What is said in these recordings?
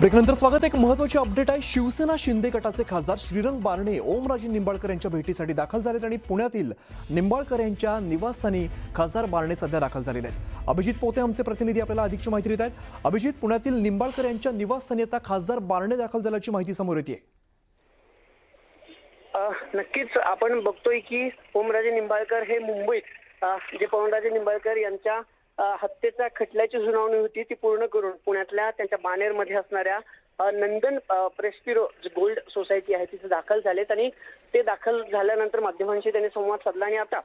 ब्रेकनंतर स्वागत। एक महत्त्वाची अपडेट आहे। शिवसेना शिंदे गटाचे खासदार श्रीरंग बारणे ओमराजे निंबाळकर यांच्या भेटीसाठी दाखल झालेत आणि पुण्यातील निंबाळकर यांच्या निवासस्थानी खासदार बारणे सध्या दाखल झालेले आहेत। अभिजित पोते आमचे प्रतिनिधी आपल्याला अधिकची माहिती देत आहेत। अभिजित, पुण्यातील निंबाळकर यांच्या निवासस्थानी आता खासदार बारणे दाखल झाल्याची माहिती समोर येते। नक्कीच आपण बघतोय की ओमराजे निंबाळकर हे मुंबईत जे पवनराजे निंबाळकर यांच्या हत्येच्या खटल्याची सुनावणी होती ती पूर्ण करून पुण्यातल्या त्यांच्या बाणेरमध्ये असणाऱ्या नंदन प्रेस्पिरो गोल्ड सोसायटी आहे तिथे दाखल झालेत आणि ते दाखल झाल्यानंतर माध्यमांशी त्यांनी संवाद साधला आणि आता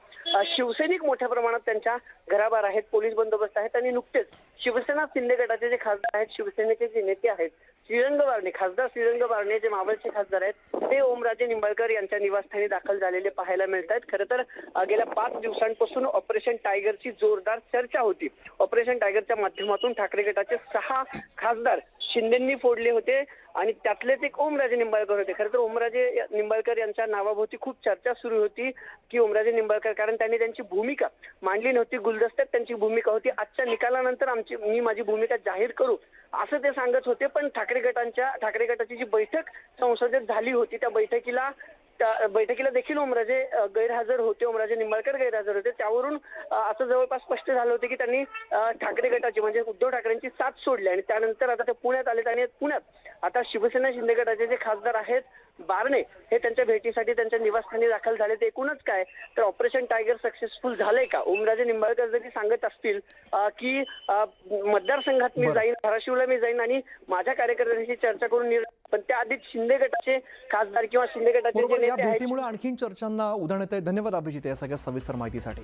शिवसैनिक मोठ्या प्रमाणात त्यांच्या घराबाहेर आहेत, पोलीस बंदोबस्त आहेत आणि नुकतेच शिवसेना शिंदे गटाचे जे खासदार आहेत, शिवसेनेचे जे नेते आहेत श्रीरंग बारणे, खासदार श्रीरंग बारणे जे मावळचे खासदार आहेत ते ओमराजे निंबाळकर यांच्या निवासस्थानी दाखल झालेले पाहायला मिळत आहेत। खरं तर गेल्या 5 दिवसांपासून ऑपरेशन टायगरची जोरदार चर्चा होती। ऑपरेशन टायगरच्या माध्यमातून ठाकरे गटाचे 6 खासदार शिंदेंनी फोडले होते आणि त्यातलेच एक ओमराजे निंबाळकर होते। खरं तर ओमराजे निंबाळकर यांच्या नावाभोवती खूप चर्चा सुरू होती की ओमराजे निंबाळकर, कारण त्यांनी त्यांची भूमिका मांडली नव्हती, गुलदस्त्यात त्यांची भूमिका होती। आजच्या निकालानंतर मी माझी भूमिका जाहीर करू असं ते सांगत होते, पण ठाकरे गटाची जी बैठक संसदेत झाली होती त्या बैठकीला देखील ओमराजे गैरहजर होते, ओमराजे निंबाळकर गैरहजर होते। त्यावरून असं जवळपास स्पष्ट झालं होतं की त्यांनी ठाकरे गटाची म्हणजे उद्धव ठाकरेंची साथ सोडली आणि त्यानंतर आता ते पुण्यात आलेत आणि पुण्यात आता शिवसेना शिंदे गटाचे जे खासदार आहेत बारणे हे त्यांच्या भेटीसाठी त्यांच्या निवासस्थानी दाखल झालेत। एकूणच काय तर ऑपरेशन टायगर सक्सेसफुल झालंय का? ओमराजे निंबाळकर जरी सांगत असतील की मतदारसंघात मी जाईन, धाराशिवला मी जाईन आणि माझ्या कार्यकर्त्यांशी चर्चा करून पण त्याआधी शिंदे गटाचे खासदार किंवा शिंदे गटाचे या भेटीमुळे आणखीन चर्चांना उधाण येत आहे। धन्यवाद अभिजित या सगळ्या सविस्तर माहितीसाठी।